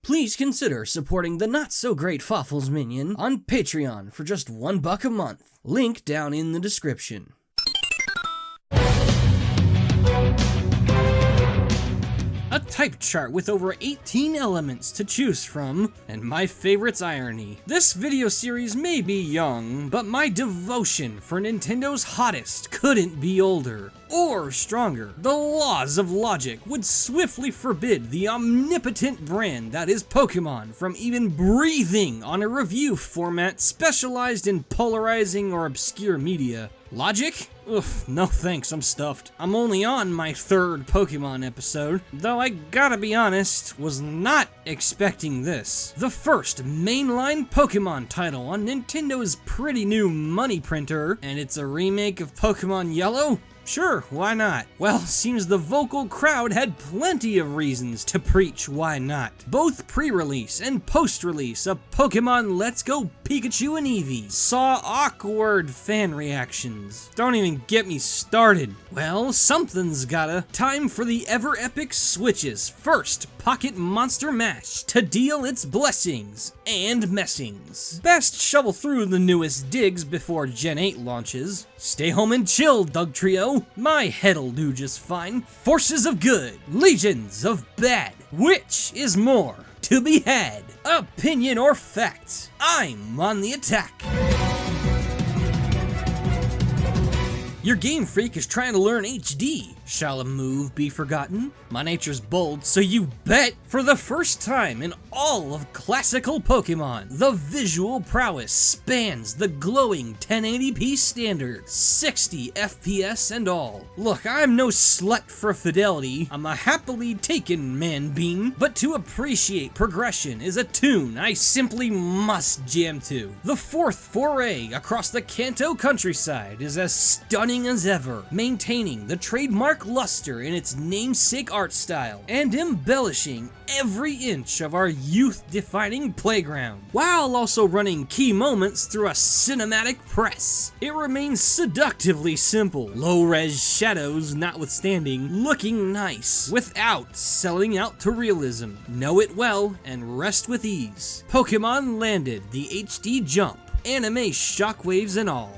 please consider supporting the not-so-great Fawful's Minion on Patreon for just $1 a month. Link down in the description. A type chart with over 18 elements to choose from, and my favorite's irony. This video series may be young, but my devotion for Nintendo's hottest couldn't be older. Or stronger. The laws of logic would swiftly forbid the omnipotent brand that is Pokemon from even breathing on a review format specialized in polarizing or obscure media. Logic? Oof, no thanks, I'm stuffed. I'm only on my 3rd Pokemon episode, though I gotta be honest, was not expecting this. The first mainline Pokemon title on Nintendo's pretty new money printer, and it's a remake of Pokemon Yellow? Sure, why not? Well, seems the vocal crowd had plenty of reasons to preach why not. Both pre-release and post-release of Pokemon Let's Go Pikachu and Eevee saw awkward fan reactions. Don't even get me started. Well, something's gotta. Time for the ever-epic switches. First, Pocket Monster Mash to deal its blessings and messings. Best shovel through the newest digs before Gen 8 launches. Stay home and chill, Dugtrio. My head'll do just fine. Forces of good, legions of bad. Which is more to be had? Opinion or fact? I'm on the attack. Your Game Freak is trying to learn HD. Shall a move be forgotten? My nature's bold, so you bet! For the first time in all of classical Pokemon, the visual prowess spans the glowing 1080p standard, 60 FPS and all. Look, I'm no slut for fidelity, I'm a happily taken man-bean, but to appreciate progression is a tune I simply must jam to. The 4th foray across the Kanto countryside is as stunning as ever, maintaining the trademark luster in its namesake art style, and embellishing every inch of our youth-defining playground, while also running key moments through a cinematic press. It remains seductively simple, low-res shadows notwithstanding, looking nice, without selling out to realism. Know it well, and rest with ease. Pokemon landed the HD jump, anime shockwaves and all.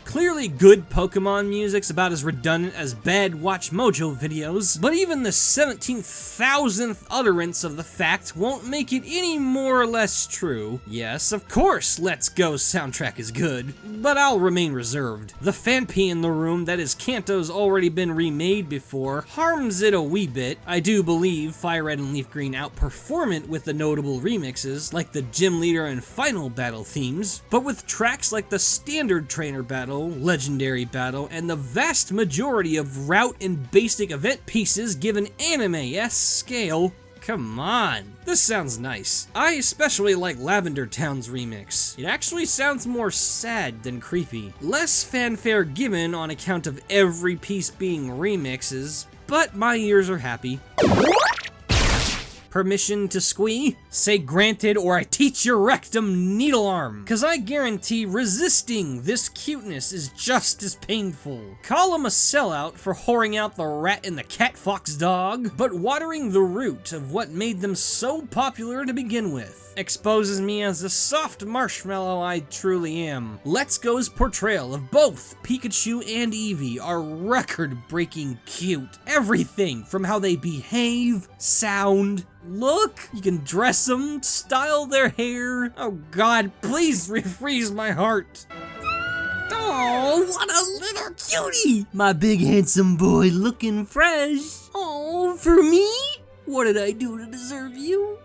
Clearly good Pokemon music's about as redundant as bad Watch Mojo videos, but even the 17,000th utterance of the fact won't make it any more or less true. Yes, of course Let's Go's soundtrack is good, but I'll remain reserved. The fanpy in the room that is Kanto's already been remade before harms it a wee bit. I do believe Fire Red and Leaf Green outperform it with the notable remixes, like the Gym Leader and Final Battle themes, but with tracks like the Standard Trainer Battle, Legendary Battle, and the vast majority of route and basic event pieces give an anime-esque scale. Come on, this sounds nice. I especially like Lavender Town's remix. It actually sounds more sad than creepy. Less fanfare given on account of every piece being remixes, but my ears are happy. Permission to squee? Say granted or I teach your rectum needle arm. Cause I guarantee resisting this cuteness is just as painful. Call him a sellout for whoring out the rat and the cat fox dog, but watering the root of what made them so popular to begin with exposes me as the soft marshmallow I truly am. Let's Go's portrayal of both Pikachu and Eevee are record-breaking cute. Everything from how they behave, sound, look, you can dress them, style their hair. Oh god, please refreeze my heart. Oh, what a little cutie! My big handsome boy looking fresh. Oh, for me? What did I do to deserve you?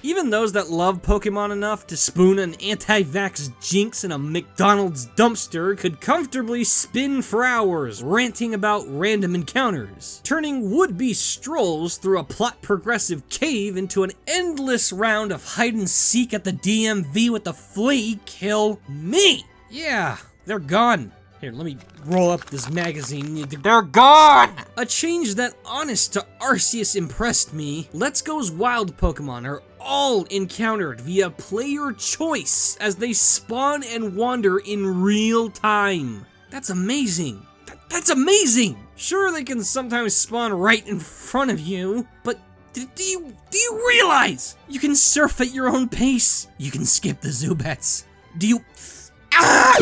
Even those that love Pokemon enough to spoon an anti-vax jinx in a McDonald's dumpster could comfortably spin for hours ranting about random encounters, turning would-be strolls through a plot-progressive cave into an endless round of hide-and-seek at the DMV with the flea kill me. Yeah, they're gone. Here, let me roll up this magazine. They're gone! A change that, honest to Arceus, impressed me. Let's Go's wild Pokemon are all encountered via player choice as they spawn and wander in real time. That's amazing. That's amazing! Sure, they can sometimes spawn right in front of you, but Do you realize you can surf at your own pace? You can skip the Zubats. Do you... Ah!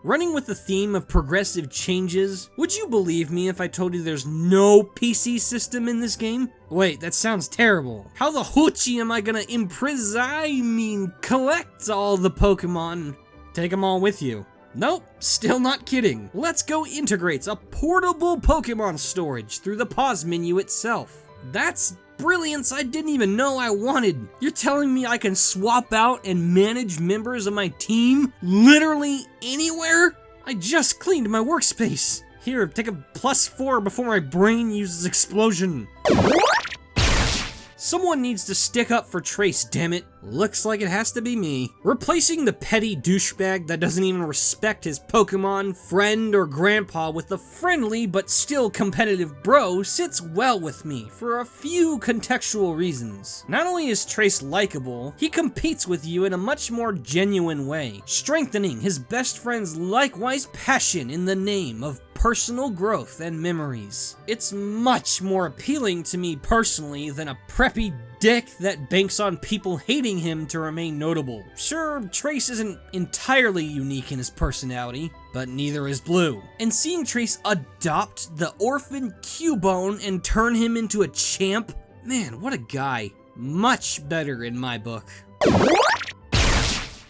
Running with the theme of progressive changes, would you believe me if I told you there's no PC system in this game? Wait, that sounds terrible. How the hoochie am I gonna collect all the Pokemon? Take them all with you. Nope, still not kidding. Let's Go integrates a portable Pokemon storage through the pause menu itself. That's brilliance I didn't even know I wanted. You're telling me I can swap out and manage members of my team literally anywhere? I just cleaned my workspace. Here, take a +4 before my brain uses explosion. Someone needs to stick up for Trace, damn it. Looks like it has to be me. Replacing the petty douchebag that doesn't even respect his Pokemon, friend, or grandpa with the friendly but still competitive bro sits well with me for a few contextual reasons. Not only is Trace likable, he competes with you in a much more genuine way, strengthening his best friend's likewise passion in the name of personal growth and memories. It's much more appealing to me personally than a preppy dick that banks on people hating him to remain notable. Sure, Trace isn't entirely unique in his personality, but neither is Blue. And seeing Trace adopt the orphan Cubone and turn him into a champ, man, what a guy. Much better in my book.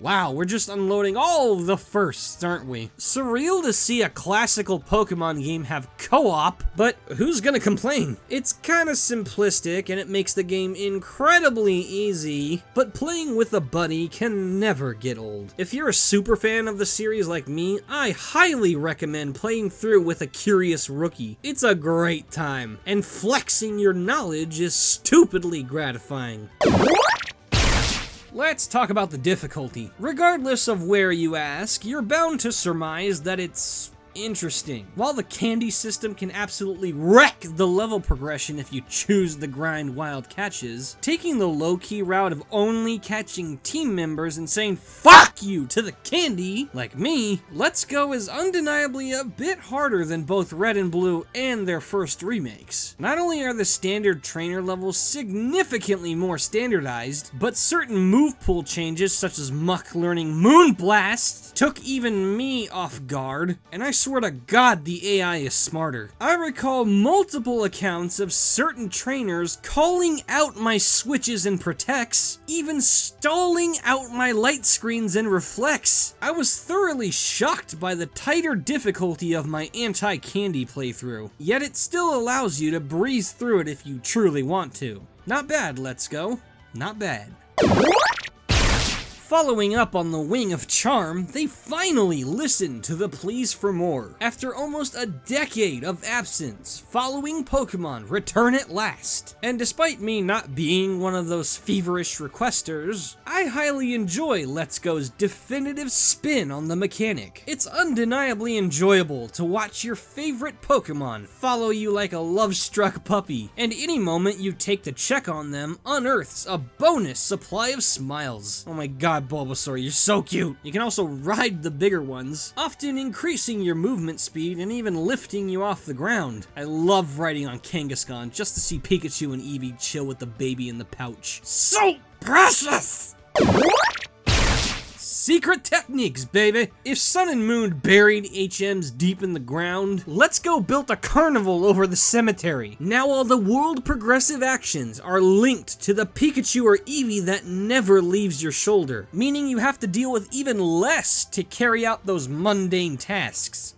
Wow, we're just unloading all the firsts, aren't we? Surreal to see a classical Pokemon game have co-op, but who's gonna complain? It's kinda simplistic and it makes the game incredibly easy, but playing with a buddy can never get old. If you're a super fan of the series like me, I highly recommend playing through with a curious rookie. It's a great time, and flexing your knowledge is stupidly gratifying. Let's talk about the difficulty. Regardless of where you ask, you're bound to surmise that it's interesting. While the candy system can absolutely wreck the level progression if you choose the grind wild catches, taking the low-key route of only catching team members and saying fuck you to the candy, like me, Let's Go is undeniably a bit harder than both Red and Blue and their first remakes. Not only are the standard trainer levels significantly more standardized, but certain move pool changes such as Muck learning Moonblast took even me off guard, and I swear to God the AI is smarter. I recall multiple accounts of certain trainers calling out my switches and protects, even stalling out my light screens and reflects. I was thoroughly shocked by the tighter difficulty of my anti-candy playthrough, yet it still allows you to breeze through it if you truly want to. Not bad, Let's Go. Not bad. Following up on the wing of charm, they finally listened to the pleas for more. After almost a decade of absence, following Pokemon return at last. And despite me not being one of those feverish requesters, I highly enjoy Let's Go's definitive spin on the mechanic. It's undeniably enjoyable to watch your favorite Pokemon follow you like a love-struck puppy, and any moment you take to check on them unearths a bonus supply of smiles. Oh my god, Bulbasaur, you're so cute! You can also ride the bigger ones, often increasing your movement speed and even lifting you off the ground. I love riding on Kangaskhan just to see Pikachu and Eevee chill with the baby in the pouch. So precious! Secret techniques, baby! If Sun and Moon buried HMs deep in the ground, Let's Go built a carnival over the cemetery. Now all the world progressive actions are linked to the Pikachu or Eevee that never leaves your shoulder, meaning you have to deal with even less to carry out those mundane tasks.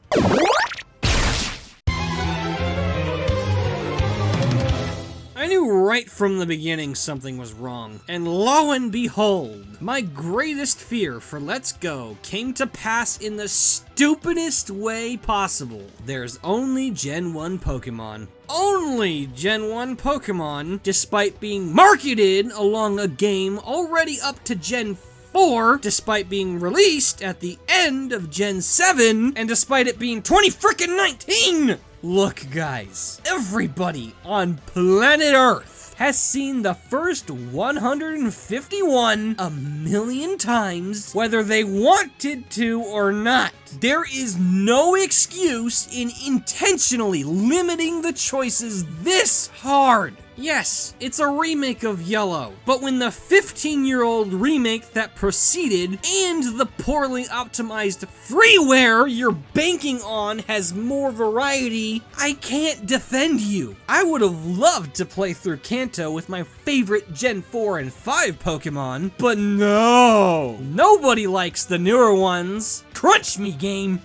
I knew right from the beginning something was wrong, and lo and behold, my greatest fear for Let's Go came to pass in the stupidest way possible. There's only Gen 1 Pokemon. Only Gen 1 Pokemon, despite being marketed along a game already up to Gen 4, despite being released at the end of Gen 7, and despite it being 2019! Look, guys, everybody on planet Earth has seen the first 151 a million times, whether they wanted to or not. There is no excuse in intentionally limiting the choices this hard. Yes, it's a remake of Yellow, but when the 15-year-old remake that preceded and the poorly optimized freeware you're banking on has more variety, I can't defend you. I would have loved to play through Kanto with my favorite Gen 4 and 5 Pokemon, but no! Nobody likes the newer ones. Crunch me, game!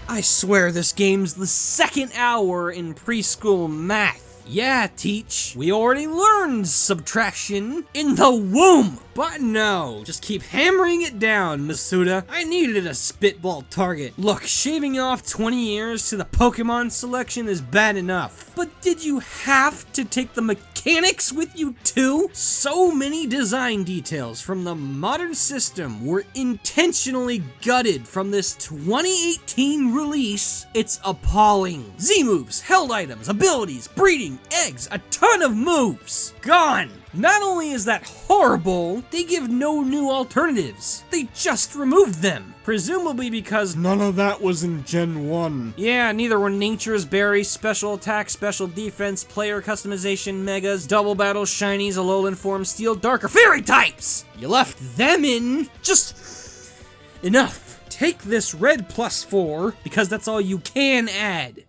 I swear this game's the second hour in preschool math. Yeah, Teach, we already learned subtraction in the womb. But no, just keep hammering it down, Masuda. I needed a spitball target. Look, shaving off 20 years to the Pokemon selection is bad enough. But did you have to take the mechanics with you too? So many design details from the modern system were intentionally gutted from this 2018 release. It's appalling. Z-moves, held items, abilities, breeding, eggs, a ton of moves. Gone. Not only is that horrible, they give no new alternatives. They just removed them. Presumably because none of that was in Gen 1. Yeah, neither were Nature's Berry, Special Attack, Special Defense, Player Customization, Megas, Double Battle, Shinies, Alolan Form, Steel, Dark, or Fairy types! You left them in. Just enough. Take this red +4, because that's all you can add.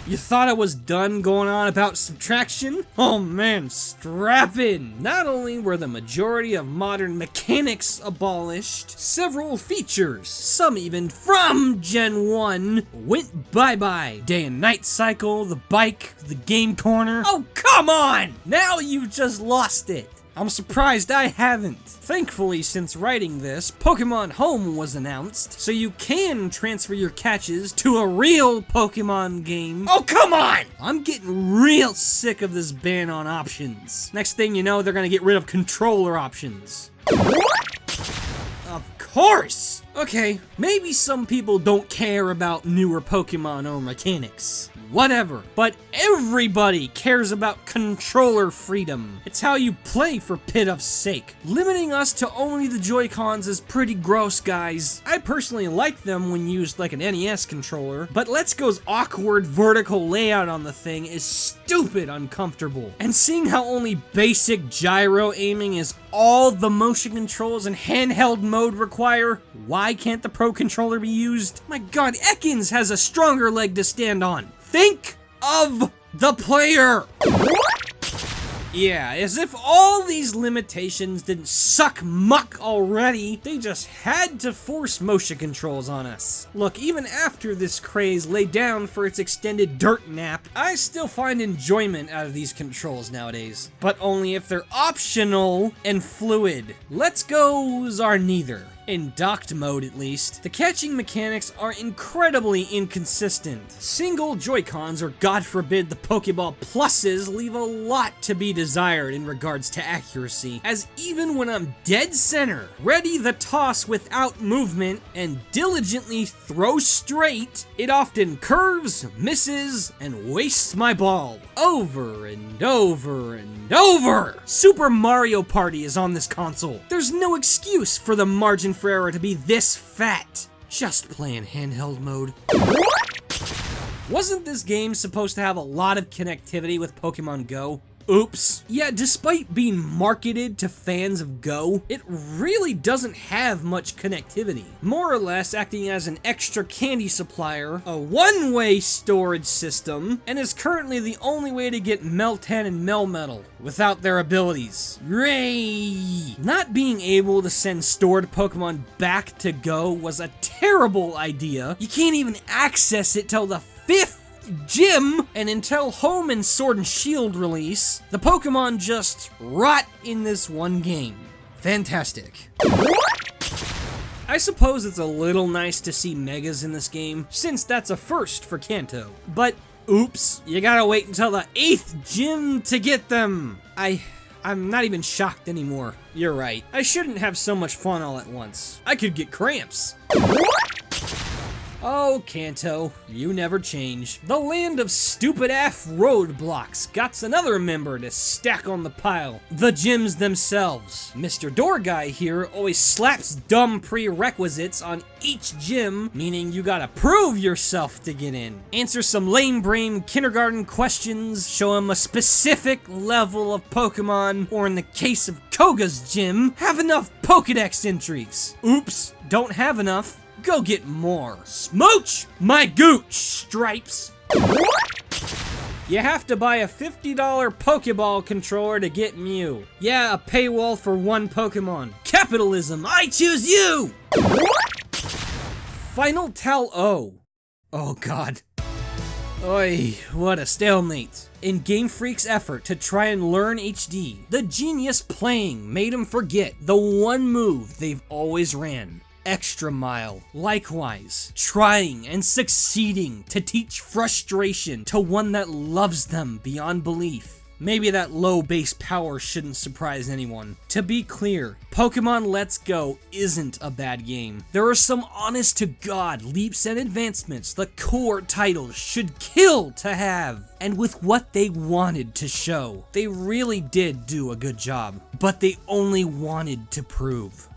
You thought I was done going on about subtraction? Oh man, strap in! Not only were the majority of modern mechanics abolished, several features, some even from Gen 1, went bye-bye. Day and night cycle, the bike, the game corner. Oh, come on! Now you've just lost it. I'm surprised I haven't. Thankfully, since writing this, Pokemon Home was announced, so you can transfer your catches to a real Pokemon game. Oh, come on! I'm getting real sick of this ban on options. Next thing you know, they're gonna get rid of controller options. Of course! Okay, maybe some people don't care about newer Pokemon or mechanics. Whatever, but everybody cares about controller freedom. It's how you play, for pitif's sake. Limiting us to only the Joy-Cons is pretty gross, guys. I personally like them when used like an NES controller, but Let's Go's awkward vertical layout on the thing is stupid uncomfortable. And seeing how only basic gyro aiming is all the motion controls and handheld mode require, why can't the Pro Controller be used? My god, Ekans has a stronger leg to stand on. Think of the player! Yeah, as if all these limitations didn't suck muck already, they just had to force motion controls on us. Look, even after this craze laid down for its extended dirt nap, I still find enjoyment out of these controls nowadays. But only if they're optional and fluid. Let's Go's are neither. In docked mode, at least. The catching mechanics are incredibly inconsistent. Single Joy-Cons, or god forbid the Pokeball Pluses, leave a lot to be desired in regards to accuracy, as even when I'm dead center, ready the toss without movement, and diligently throw straight, it often curves, misses, and wastes my ball. Over and over and over! Super Mario Party is on this console. There's no excuse for the margin for error to be this fat. Just play in handheld mode. Wasn't this game supposed to have a lot of connectivity with Pokemon Go? Oops. Yeah, despite being marketed to fans of Go, it really doesn't have much connectivity. More or less acting as an extra candy supplier, a one-way storage system, and is currently the only way to get Meltan and Melmetal without their abilities. Ray! Not being able to send stored Pokemon back to Go was a terrible idea. You can't even access it till the 5th gym, and until Home and Sword and Shield release, the Pokemon just rot in this one game. Fantastic. I suppose it's a little nice to see Megas in this game, since that's a first for Kanto. But, oops, you gotta wait until the 8th gym to get them. I'm not even shocked anymore. You're right. I shouldn't have so much fun all at once. I could get cramps. Oh, Kanto, you never change. The land of stupid-ass roadblocks got another member to stack on the pile. The gyms themselves. Mr. Door Guy here always slaps dumb prerequisites on each gym, meaning you gotta prove yourself to get in. Answer some lame-brain kindergarten questions, show him a specific level of Pokemon, or in the case of Koga's gym, have enough Pokedex entries. Oops, don't have enough. Go get more. Smooch my gooch, Stripes. You have to buy a $50 Pokeball controller to get Mew. Yeah, a paywall for one Pokemon. Capitalism, I choose you! Final Tell O. Oh god. Oy, what a stalemate. In Game Freak's effort to try and learn HD, the genius playing made him forget the one move they've always ran. Extra Mile. Likewise, trying and succeeding to teach frustration to one that loves them beyond belief. Maybe that low base power shouldn't surprise anyone. To be clear, Pokemon Let's Go isn't a bad game. There are some honest-to-God leaps and advancements the core titles should kill to have. And with what they wanted to show, they really did do a good job. But they only wanted to prove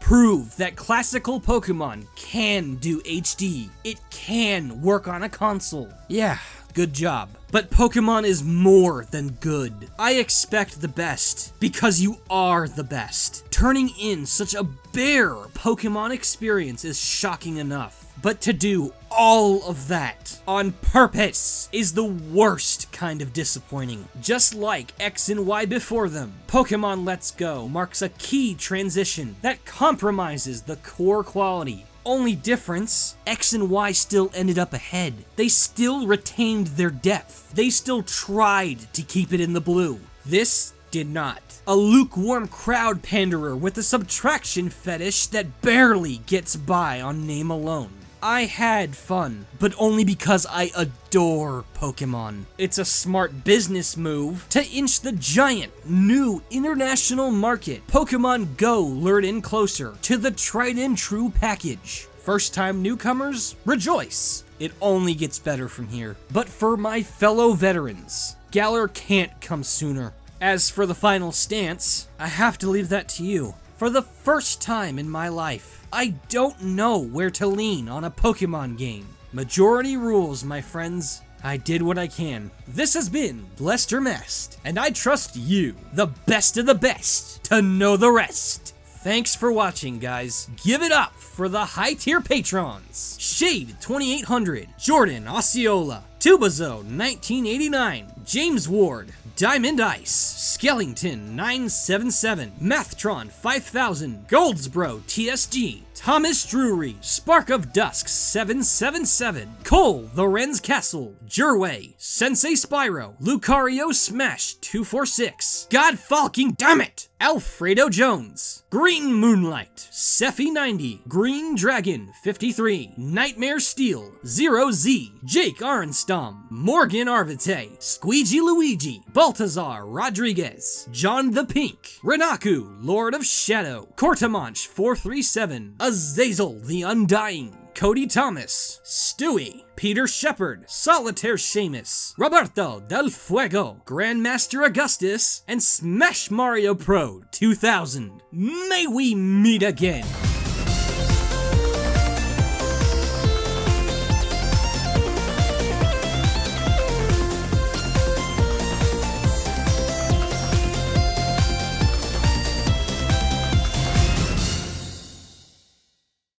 that classical Pokemon can do HD. It can work on a console. Yeah. Good job. But Pokemon is more than good. I expect the best, because you are the best. Turning in such a bare Pokemon experience is shocking enough. But to do all of that on purpose is the worst kind of disappointing. Just like X and Y before them, Pokemon Let's Go marks a key transition that compromises the core quality. Only difference, X and Y still ended up ahead. They still retained their depth. They still tried to keep it in the blue. This did not. A lukewarm crowd panderer with a subtraction fetish that barely gets by on name alone. I had fun, but only because I adore Pokemon. It's a smart business move to inch the giant, new international market Pokemon Go lured in closer to the tried and true package. First-time newcomers, rejoice. It only gets better from here. But for my fellow veterans, Galar can't come sooner. As for the final stance, I have to leave that to you. For the first time in my life, I don't know where to lean on a Pokemon game. Majority rules, my friends. I did what I can. This has been Blester Mest, and I trust you, the best of the best, to know the rest. Thanks for watching, guys. Give it up for the high-tier patrons. Shade 2800, Jordan Osceola, Tubazo 1989, James Ward, Diamond Ice, Skellington 977, Mathtron 5000, Goldsbro TSG, Thomas Drury, Spark of Dusk 777, Cole the Renz Castle, Jerway, Sensei Spyro, Lucario Smash 246, God Falking Dammit, Alfredo Jones, Green Moonlight, Sephi 90, Green Dragon 53, Knightmare Steel 0Z, Jake Arenstom, Morgan Arvite, Squeegee Luigi, Baltazar Rodriguez, John the Pink, Renaku, Lord of Shadow, Cortamanch 437, Azazel The Undying, Cody Thomas, Stewie, Peter Sheppard, Solitaire Seamus, Roberto Del Fuego, Grandmaster Augustus, and Smash Mario Pro 2000. May we meet again!